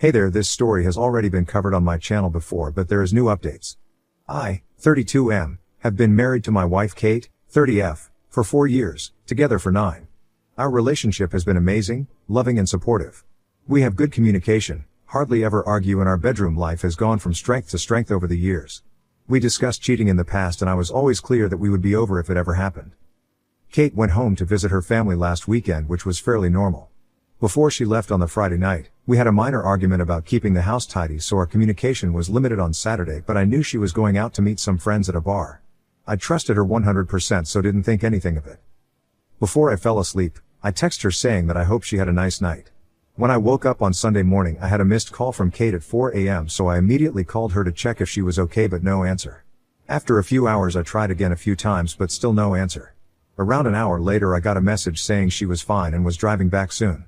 Hey there, this story has already been covered on my channel before, but there is new updates. I, 32M, have been married to my wife Kate, 30F, for 4 years, together for 9. Our relationship has been amazing, loving and supportive. We have good communication, hardly ever argue, and our bedroom life has gone from strength to strength over the years. We discussed cheating in the past and I was always clear that we would be over if it ever happened. Kate went home to visit her family last weekend, which was fairly normal. Before she left on the Friday night, we had a minor argument about keeping the house tidy, so our communication was limited on Saturday, but I knew she was going out to meet some friends at a bar. I trusted her 100%, so didn't think anything of it. Before I fell asleep, I texted her saying that I hope she had a nice night. When I woke up on Sunday morning, I had a missed call from Kate at 4 a.m., so I immediately called her to check if she was okay, but no answer. After a few hours I tried again a few times, but still no answer. Around an hour later I got a message saying she was fine and was driving back soon.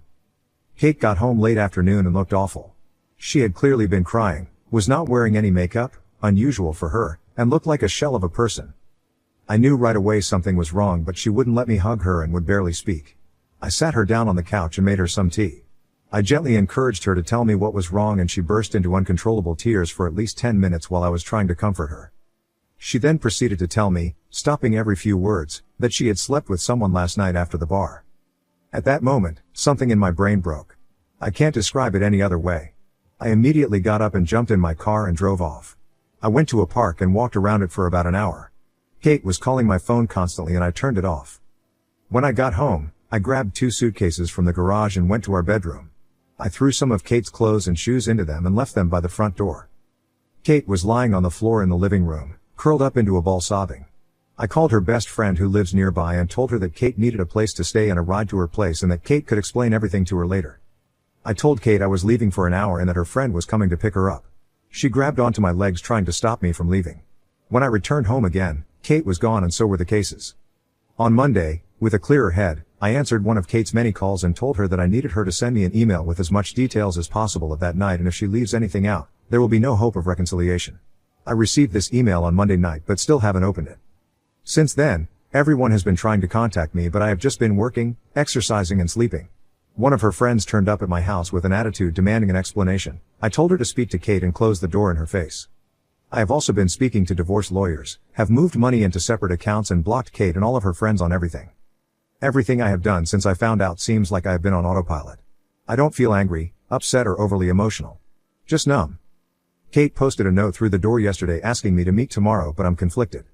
Kate got home late afternoon and looked awful. She had clearly been crying, was not wearing any makeup, unusual for her, and looked like a shell of a person. I knew right away something was wrong, but she wouldn't let me hug her and would barely speak. I sat her down on the couch and made her some tea. I gently encouraged her to tell me what was wrong, and she burst into uncontrollable tears for at least 10 minutes while I was trying to comfort her. She then proceeded to tell me, stopping every few words, that she had slept with someone last night after the bar. At that moment, something in my brain broke. I can't describe it any other way. I immediately got up and jumped in my car and drove off. I went to a park and walked around it for about an hour. Kate was calling my phone constantly and I turned it off. When I got home, I grabbed 2 suitcases from the garage and went to our bedroom. I threw some of Kate's clothes and shoes into them and left them by the front door. Kate was lying on the floor in the living room, curled up into a ball sobbing. I called her best friend who lives nearby and told her that Kate needed a place to stay and a ride to her place, and that Kate could explain everything to her later. I told Kate I was leaving for an hour and that her friend was coming to pick her up. She grabbed onto my legs trying to stop me from leaving. When I returned home again, Kate was gone and so were the cases. On Monday, with a clearer head, I answered one of Kate's many calls and told her that I needed her to send me an email with as much details as possible of that night, and if she leaves anything out, there will be no hope of reconciliation. I received this email on Monday night but still haven't opened it. Since then, everyone has been trying to contact me, but I have just been working, exercising and sleeping. One of her friends turned up at my house with an attitude demanding an explanation. I told her to speak to Kate and closed the door in her face. I have also been speaking to divorce lawyers, have moved money into separate accounts and blocked Kate and all of her friends on everything. Everything I have done since I found out seems like I have been on autopilot. I don't feel angry, upset or overly emotional. Just numb. Kate posted a note through the door yesterday asking me to meet tomorrow, but I'm conflicted.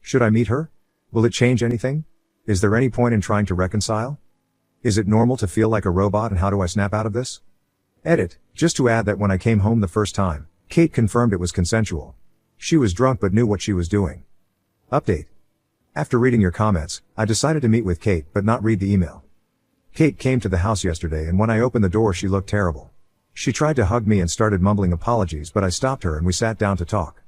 Should I meet her? Will it change anything? Is there any point in trying to reconcile? Is it normal to feel like a robot, and how do I snap out of this? Edit, just to add that when I came home the first time, Kate confirmed it was consensual. She was drunk but knew what she was doing. Update. After reading your comments, I decided to meet with Kate but not read the email. Kate came to the house yesterday and when I opened the door she looked terrible. She tried to hug me and started mumbling apologies, but I stopped her and we sat down to talk.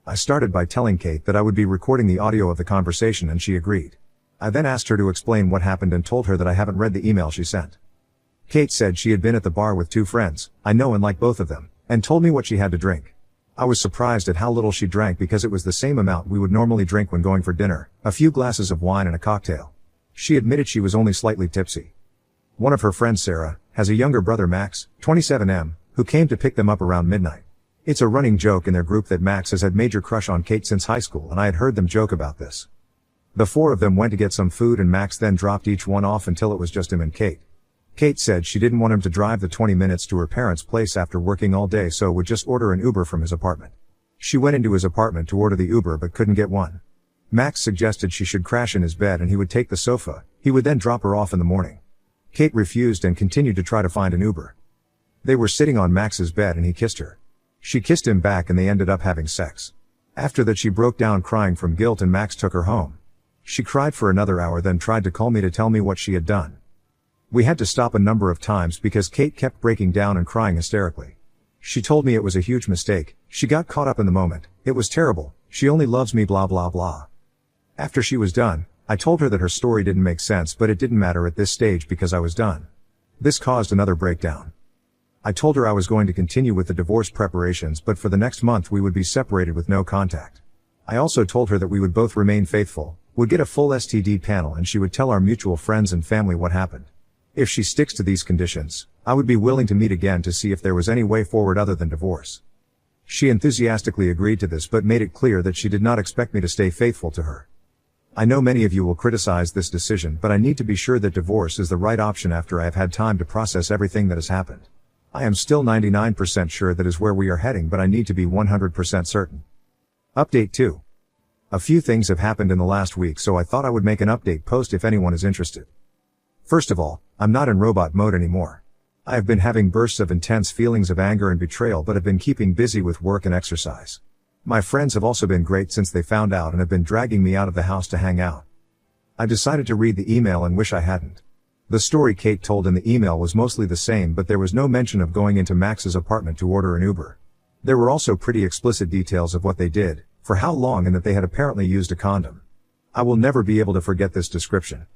I started by telling Kate that I would be recording the audio of the conversation and she agreed. I then asked her to explain what happened and told her that I haven't read the email she sent. Kate said she had been at the bar with 2 friends, I know and like both of them, and told me what she had to drink. I was surprised at how little she drank because it was the same amount we would normally drink when going for dinner, a few glasses of wine and a cocktail. She admitted she was only slightly tipsy. One of her friends, Sarah, has a younger brother, Max, 27M, who came to pick them up around midnight. It's a running joke in their group that Max has had major crush on Kate since high school, and I had heard them joke about this. The 4 of them went to get some food and Max then dropped each one off until it was just him and Kate. Kate said she didn't want him to drive the 20 minutes to her parents' place after working all day, so would just order an Uber from his apartment. She went into his apartment to order the Uber but couldn't get one. Max suggested she should crash in his bed and he would take the sofa. He would then drop her off in the morning. Kate refused and continued to try to find an Uber. They were sitting on Max's bed and he kissed her. She kissed him back and they ended up having sex. After that she broke down crying from guilt and Max took her home. She cried for another hour, then tried to call me to tell me what she had done. We had to stop a number of times because Kate kept breaking down and crying hysterically. She told me it was a huge mistake, she got caught up in the moment, it was terrible, she only loves me blah blah blah. After she was done, I told her that her story didn't make sense, but it didn't matter at this stage because I was done. This caused another breakdown. I told her I was going to continue with the divorce preparations, but for the next month we would be separated with no contact. I also told her that we would both remain faithful, would get a full STD panel, and she would tell our mutual friends and family what happened. If she sticks to these conditions, I would be willing to meet again to see if there was any way forward other than divorce. She enthusiastically agreed to this but made it clear that she did not expect me to stay faithful to her. I know many of you will criticize this decision, but I need to be sure that divorce is the right option after I have had time to process everything that has happened. I am still 99% sure that is where we are heading, but I need to be 100% certain. Update 2. A few things have happened in the last week, so I thought I would make an update post if anyone is interested. First of all, I'm not in robot mode anymore. I have been having bursts of intense feelings of anger and betrayal but have been keeping busy with work and exercise. My friends have also been great since they found out and have been dragging me out of the house to hang out. I decided to read the email and wish I hadn't. The story Kate told in the email was mostly the same, but there was no mention of going into Max's apartment to order an Uber. There were also pretty explicit details of what they did, for how long, and that they had apparently used a condom. I will never be able to forget this description.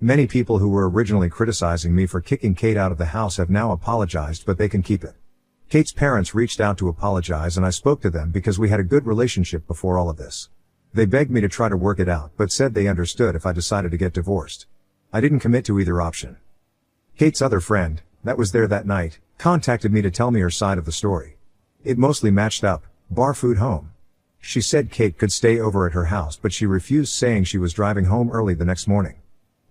Many people who were originally criticizing me for kicking Kate out of the house have now apologized, but they can keep it. Kate's parents reached out to apologize and I spoke to them because we had a good relationship before all of this. They begged me to try to work it out, but said they understood if I decided to get divorced. I didn't commit to either option. Kate's other friend, that was there that night, contacted me to tell me her side of the story. It mostly matched up, bar food home. She said Kate could stay over at her house, but she refused, saying she was driving home early the next morning.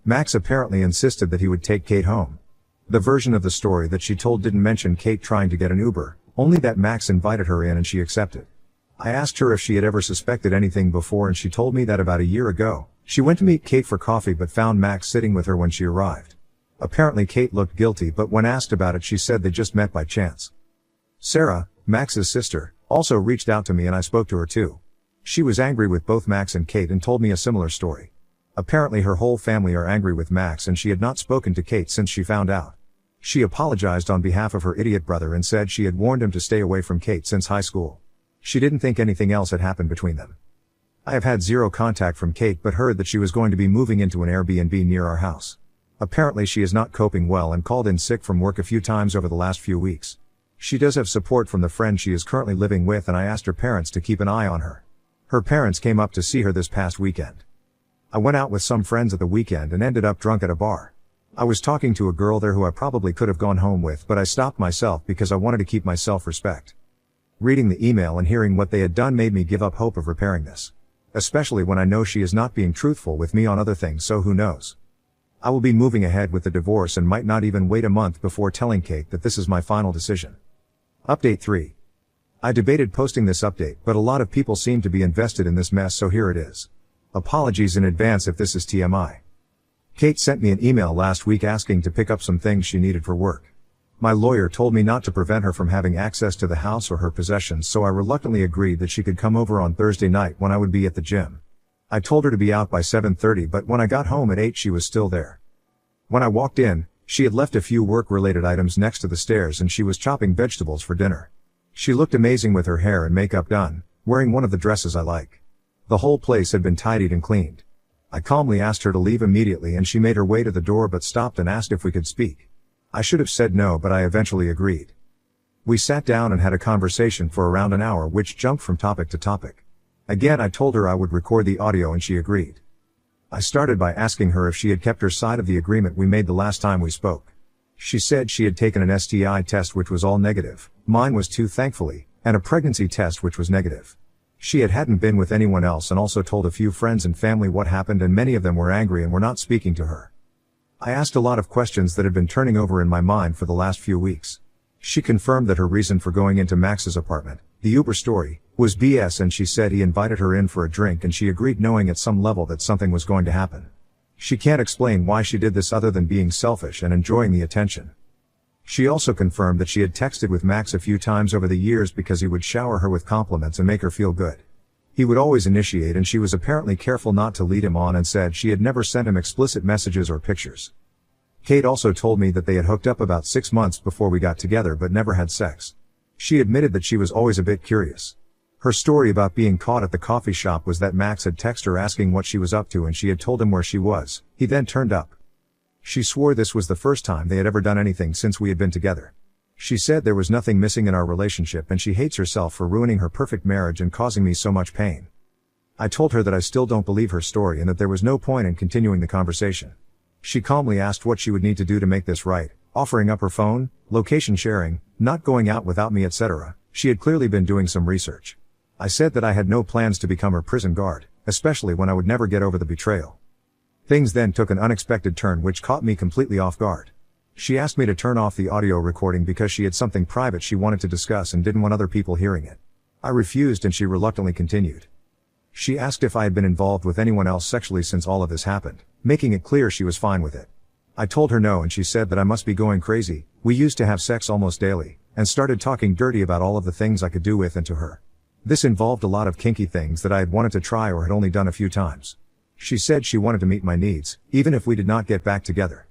Max apparently insisted that he would take Kate home. The version of the story that she told didn't mention Kate trying to get an Uber, only that Max invited her in and she accepted. I asked her if she had ever suspected anything before, and she told me that about a year ago, she went to meet Kate for coffee but found Max sitting with her when she arrived. Apparently Kate looked guilty, but when asked about it she said they just met by chance. Sarah, Max's sister, also reached out to me and I spoke to her too. She was angry with both Max and Kate and told me a similar story. Apparently her whole family are angry with Max and she had not spoken to Kate since she found out. She apologized on behalf of her idiot brother and said she had warned him to stay away from Kate since high school. She didn't think anything else had happened between them. I have had zero contact from Kate but heard that she was going to be moving into an Airbnb near our house. Apparently she is not coping well and called in sick from work a few times over the last few weeks. She does have support from the friend she is currently living with, and I asked her parents to keep an eye on her. Her parents came up to see her this past weekend. I went out with some friends at the weekend and ended up drunk at a bar. I was talking to a girl there who I probably could have gone home with, but I stopped myself because I wanted to keep my self-respect. Reading the email and hearing what they had done made me give up hope of repairing this. Especially when I know she is not being truthful with me on other things, so who knows. I will be moving ahead with the divorce and might not even wait a month before telling Kate that this is my final decision. Update 3. I debated posting this update, but a lot of people seem to be invested in this mess, so here it is. Apologies in advance if this is TMI. Kate sent me an email last week asking to pick up some things she needed for work. My lawyer told me not to prevent her from having access to the house or her possessions, so I reluctantly agreed that she could come over on Thursday night when I would be at the gym. I told her to be out by 7:30, but when I got home at 8 she was still there. When I walked in, she had left a few work-related items next to the stairs and she was chopping vegetables for dinner. She looked amazing with her hair and makeup done, wearing one of the dresses I like. The whole place had been tidied and cleaned. I calmly asked her to leave immediately and she made her way to the door but stopped and asked if we could speak. I should have said no, but I eventually agreed. We sat down and had a conversation for around an hour which jumped from topic to topic. Again I told her I would record the audio and she agreed. I started by asking her if she had kept her side of the agreement we made the last time we spoke. She said she had taken an STI test which was all negative, mine was too thankfully, and a pregnancy test which was negative. She hadn't been with anyone else and also told a few friends and family what happened, and many of them were angry and were not speaking to her. I asked a lot of questions that had been turning over in my mind for the last few weeks. She confirmed that her reason for going into Max's apartment, the Uber story, was BS, and she said he invited her in for a drink and she agreed knowing at some level that something was going to happen. She can't explain why she did this other than being selfish and enjoying the attention. She also confirmed that she had texted with Max a few times over the years because he would shower her with compliments and make her feel good. He would always initiate and she was apparently careful not to lead him on and said she had never sent him explicit messages or pictures. Kate also told me that they had hooked up about 6 months before we got together but never had sex. She admitted that she was always a bit curious. Her story about being caught at the coffee shop was that Max had texted her asking what she was up to and she had told him where she was. He then turned up. She swore this was the first time they had ever done anything since we had been together. She said there was nothing missing in our relationship and she hates herself for ruining her perfect marriage and causing me so much pain. I told her that I still don't believe her story and that there was no point in continuing the conversation. She calmly asked what she would need to do to make this right, offering up her phone, location sharing, not going out without me, etc. She had clearly been doing some research. I said that I had no plans to become her prison guard, especially when I would never get over the betrayal. Things then took an unexpected turn which caught me completely off guard. She asked me to turn off the audio recording because she had something private she wanted to discuss and didn't want other people hearing it. I refused and she reluctantly continued. She asked if I had been involved with anyone else sexually since all of this happened, making it clear she was fine with it. I told her no and she said that I must be going crazy. We used to have sex almost daily, and started talking dirty about all of the things I could do with and to her. This involved a lot of kinky things that I had wanted to try or had only done a few times. She said she wanted to meet my needs, even if we did not get back together.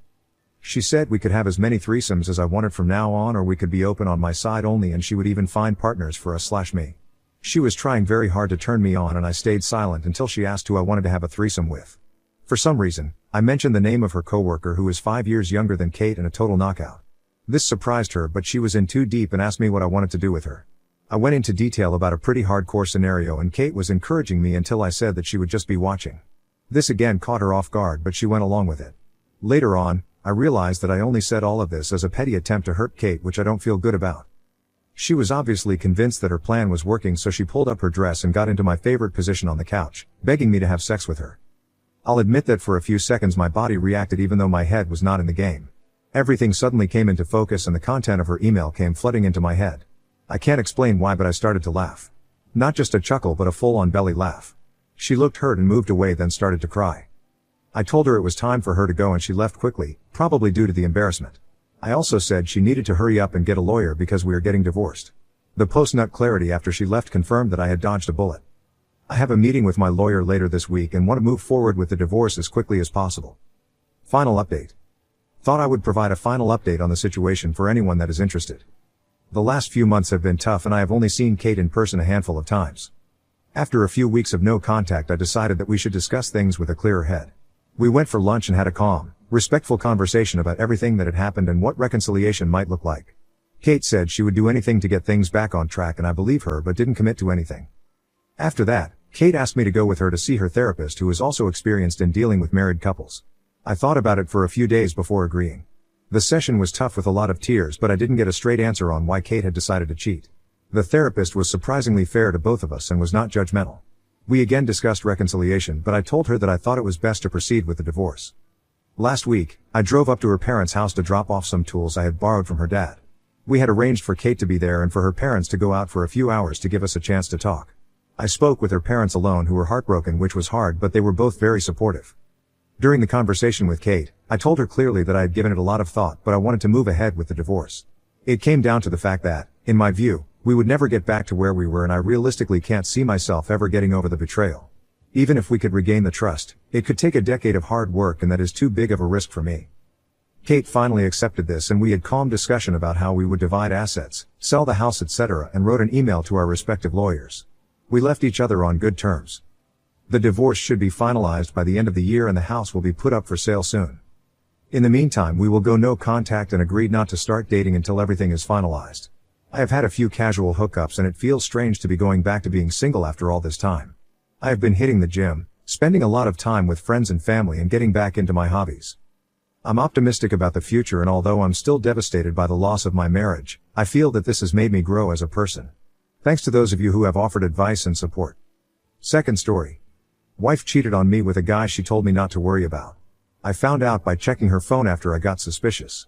She said we could have as many threesomes as I wanted from now on, or we could be open on my side only, and she would even find partners for us/me. She was trying very hard to turn me on and I stayed silent until she asked who I wanted to have a threesome with. For some reason, I mentioned the name of her coworker who is 5 years younger than Kate and a total knockout. This surprised her, but she was in too deep and asked me what I wanted to do with her. I went into detail about a pretty hardcore scenario and Kate was encouraging me until I said that she would just be watching. This again caught her off guard, but she went along with it. Later on, I realized that I only said all of this as a petty attempt to hurt Kate, which I don't feel good about. She was obviously convinced that her plan was working, so she pulled up her dress and got into my favorite position on the couch, begging me to have sex with her. I'll admit that for a few seconds my body reacted even though my head was not in the game. Everything suddenly came into focus and the content of her email came flooding into my head. I can't explain why, but I started to laugh. Not just a chuckle, but a full-on belly laugh. She looked hurt and moved away, then started to cry. I told her it was time for her to go and she left quickly, probably due to the embarrassment. I also said she needed to hurry up and get a lawyer because we are getting divorced. The post-nut clarity after she left confirmed that I had dodged a bullet. I have a meeting with my lawyer later this week and want to move forward with the divorce as quickly as possible. Final update. Thought I would provide a final update on the situation for anyone that is interested. The last few months have been tough and I have only seen Kate in person a handful of times. After a few weeks of no contact, I decided that we should discuss things with a clearer head. We went for lunch and had a calm, respectful conversation about everything that had happened and what reconciliation might look like. Kate said she would do anything to get things back on track and I believe her, but didn't commit to anything. After that, Kate asked me to go with her to see her therapist, who is also experienced in dealing with married couples. I thought about it for a few days before agreeing. The session was tough with a lot of tears, but I didn't get a straight answer on why Kate had decided to cheat. The therapist was surprisingly fair to both of us and was not judgmental. We again discussed reconciliation, but I told her that I thought it was best to proceed with the divorce. Last week, I drove up to her parents' house to drop off some tools I had borrowed from her dad. We had arranged for Kate to be there and for her parents to go out for a few hours to give us a chance to talk. I spoke with her parents alone, who were heartbroken, which was hard, but they were both very supportive. During the conversation with Kate, I told her clearly that I had given it a lot of thought, but I wanted to move ahead with the divorce. It came down to the fact that, in my view, we would never get back to where we were and I realistically can't see myself ever getting over the betrayal. Even if we could regain the trust, it could take a decade of hard work and that is too big of a risk for me. Kate finally accepted this and we had calm discussion about how we would divide assets, sell the house, etc., and wrote an email to our respective lawyers. We left each other on good terms. The divorce should be finalized by the end of the year and the house will be put up for sale soon. In the meantime, we will go no contact and agreed not to start dating until everything is finalized. I have had a few casual hookups and it feels strange to be going back to being single after all this time. I have been hitting the gym, spending a lot of time with friends and family and getting back into my hobbies. I'm optimistic about the future, and although I'm still devastated by the loss of my marriage, I feel that this has made me grow as a person. Thanks to those of you who have offered advice and support. Second story. Wife cheated on me with a guy she told me not to worry about. I found out by checking her phone after I got suspicious.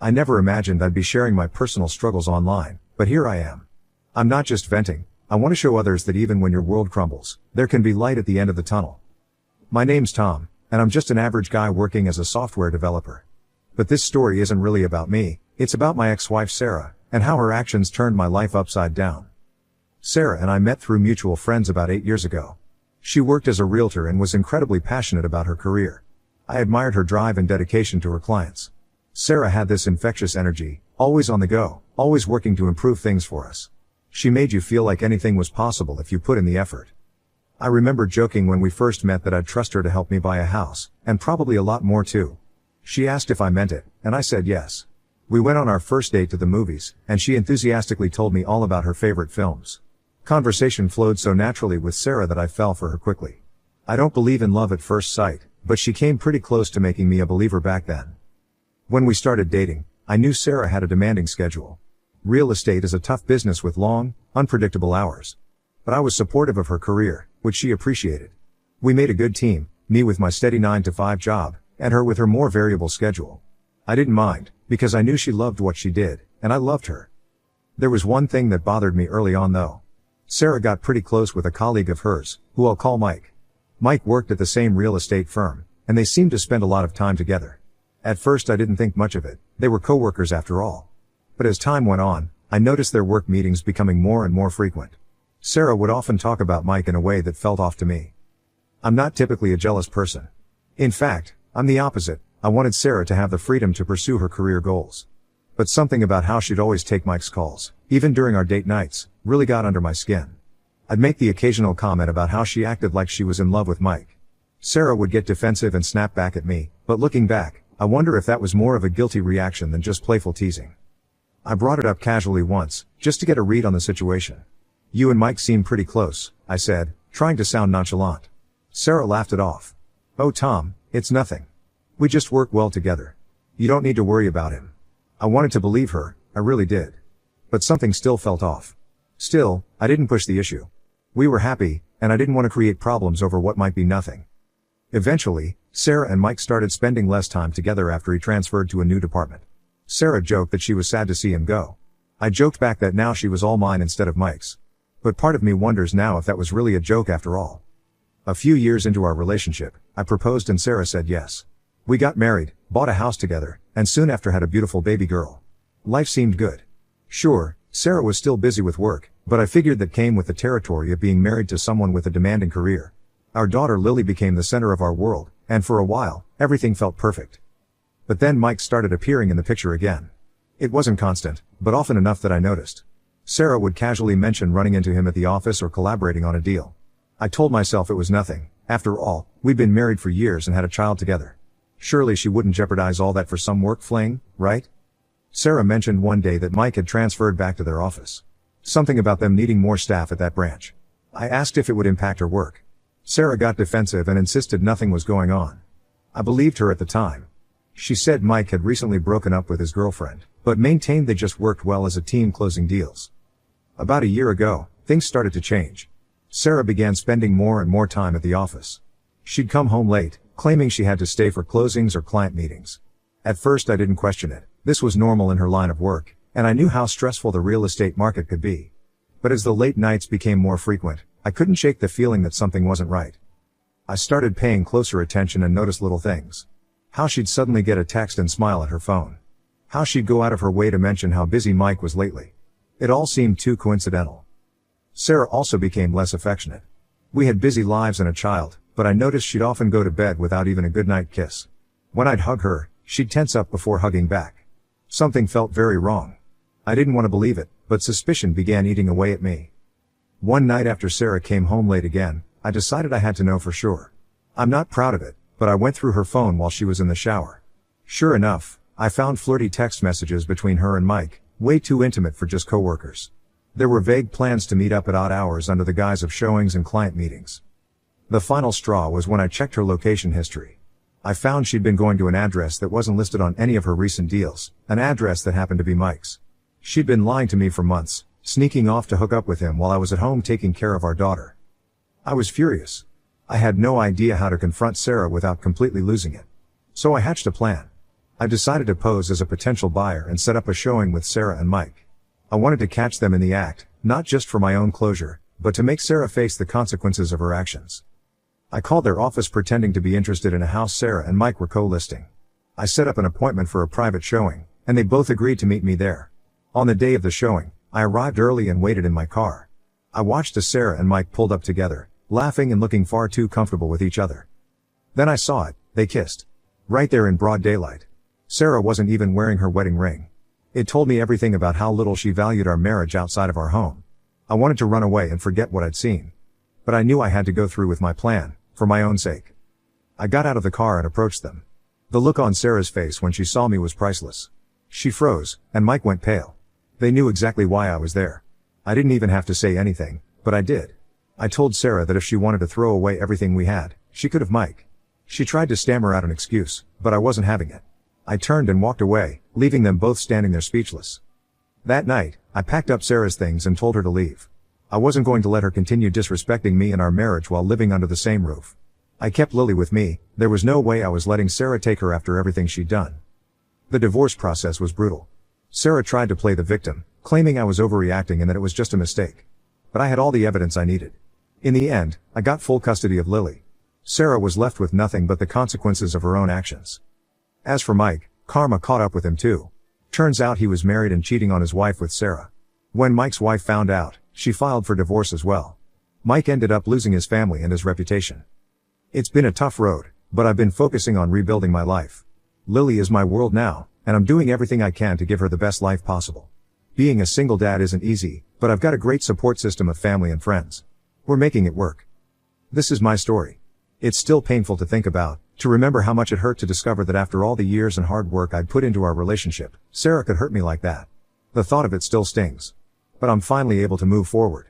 I never imagined I'd be sharing my personal struggles online, but here I am. I'm not just venting, I want to show others that even when your world crumbles, there can be light at the end of the tunnel. My name's Tom, and I'm just an average guy working as a software developer. But this story isn't really about me, it's about my ex-wife Sarah, and how her actions turned my life upside down. Sarah and I met through mutual friends about 8 years ago. She worked as a realtor and was incredibly passionate about her career. I admired her drive and dedication to her clients. Sarah had this infectious energy, always on the go, always working to improve things for us. She made you feel like anything was possible if you put in the effort. I remember joking when we first met that I'd trust her to help me buy a house, and probably a lot more too. She asked if I meant it, and I said yes. We went on our first date to the movies, and she enthusiastically told me all about her favorite films. Conversation flowed so naturally with Sarah that I fell for her quickly. I don't believe in love at first sight, but she came pretty close to making me a believer back then. When we started dating, I knew Sarah had a demanding schedule. Real estate is a tough business with long, unpredictable hours. But I was supportive of her career, which she appreciated. We made a good team, me with my steady 9-to-5 job, and her with her more variable schedule. I didn't mind, because I knew she loved what she did, and I loved her. There was one thing that bothered me early on though. Sarah got pretty close with a colleague of hers, who I'll call Mike. Mike worked at the same real estate firm, and they seemed to spend a lot of time together. At first I didn't think much of it, they were coworkers after all. But as time went on, I noticed their work meetings becoming more and more frequent. Sarah would often talk about Mike in a way that felt off to me. I'm not typically a jealous person. In fact, I'm the opposite. I wanted Sarah to have the freedom to pursue her career goals. But something about how she'd always take Mike's calls, even during our date nights, really got under my skin. I'd make the occasional comment about how she acted like she was in love with Mike. Sarah would get defensive and snap back at me, but looking back, I wonder if that was more of a guilty reaction than just playful teasing. I brought it up casually once, just to get a read on the situation. You and Mike seem pretty close, I said, trying to sound nonchalant. Sarah laughed it off. Oh Tom, it's nothing. We just work well together. You don't need to worry about him. I wanted to believe her, I really did. But something still felt off. Still, I didn't push the issue. We were happy, and I didn't want to create problems over what might be nothing. Eventually, Sarah and Mike started spending less time together after he transferred to a new department. Sarah joked that she was sad to see him go. I joked back that now she was all mine instead of Mike's. But part of me wonders now if that was really a joke after all. A few years into our relationship, I proposed and Sarah said yes. We got married, bought a house together, and soon after had a beautiful baby girl. Life seemed good. Sure, Sarah was still busy with work, but I figured that came with the territory of being married to someone with a demanding career. Our daughter Lily became the center of our world, and for a while, everything felt perfect. But then Mike started appearing in the picture again. It wasn't constant, but often enough that I noticed. Sarah would casually mention running into him at the office or collaborating on a deal. I told myself it was nothing. After all, we'd been married for years and had a child together. Surely she wouldn't jeopardize all that for some work fling, right? Sarah mentioned one day that Mike had transferred back to their office. Something about them needing more staff at that branch. I asked if it would impact her work. Sarah got defensive and insisted nothing was going on. I believed her at the time. She said Mike had recently broken up with his girlfriend, but maintained they just worked well as a team closing deals. About a year ago, things started to change. Sarah began spending more and more time at the office. She'd come home late, claiming she had to stay for closings or client meetings. At first I didn't question it. This was normal in her line of work, and I knew how stressful the real estate market could be. But as the late nights became more frequent, I couldn't shake the feeling that something wasn't right. I started paying closer attention and noticed little things. How she'd suddenly get a text and smile at her phone. How she'd go out of her way to mention how busy Mike was lately. It all seemed too coincidental. Sarah also became less affectionate. We had busy lives and a child, but I noticed she'd often go to bed without even a goodnight kiss. When I'd hug her, she'd tense up before hugging back. Something felt very wrong. I didn't want to believe it, but suspicion began eating away at me. One night after Sarah came home late again, I decided I had to know for sure. I'm not proud of it, but I went through her phone while she was in the shower. Sure enough, I found flirty text messages between her and Mike, way too intimate for just coworkers. There were vague plans to meet up at odd hours under the guise of showings and client meetings. The final straw was when I checked her location history. I found she'd been going to an address that wasn't listed on any of her recent deals, an address that happened to be Mike's. She'd been lying to me for months, sneaking off to hook up with him while I was at home taking care of our daughter. I was furious. I had no idea how to confront Sarah without completely losing it. So I hatched a plan. I decided to pose as a potential buyer and set up a showing with Sarah and Mike. I wanted to catch them in the act, not just for my own closure, but to make Sarah face the consequences of her actions. I called their office pretending to be interested in a house Sarah and Mike were co-listing. I set up an appointment for a private showing, and they both agreed to meet me there. On the day of the showing, I arrived early and waited in my car. I watched as Sarah and Mike pulled up together, laughing and looking far too comfortable with each other. Then I saw it, they kissed. Right there in broad daylight. Sarah wasn't even wearing her wedding ring. It told me everything about how little she valued our marriage outside of our home. I wanted to run away and forget what I'd seen. But I knew I had to go through with my plan, for my own sake. I got out of the car and approached them. The look on Sarah's face when she saw me was priceless. She froze, and Mike went pale. They knew exactly why I was there. I didn't even have to say anything, but I did. I told Sarah that if she wanted to throw away everything we had, she could have Mike. She tried to stammer out an excuse, but I wasn't having it. I turned and walked away, leaving them both standing there speechless. That night, I packed up Sarah's things and told her to leave. I wasn't going to let her continue disrespecting me and our marriage while living under the same roof. I kept Lily with me. There was no way I was letting Sarah take her after everything she'd done. The divorce process was brutal. Sarah tried to play the victim, claiming I was overreacting and that it was just a mistake. But I had all the evidence I needed. In the end, I got full custody of Lily. Sarah was left with nothing but the consequences of her own actions. As for Mike, karma caught up with him too. Turns out he was married and cheating on his wife with Sarah. When Mike's wife found out, she filed for divorce as well. Mike ended up losing his family and his reputation. It's been a tough road, but I've been focusing on rebuilding my life. Lily is my world now, and I'm doing everything I can to give her the best life possible. Being a single dad isn't easy, but I've got a great support system of family and friends. We're making it work. This is my story. It's still painful to think about, to remember how much it hurt to discover that after all the years and hard work I'd put into our relationship, Sarah could hurt me like that. The thought of it still stings. But I'm finally able to move forward.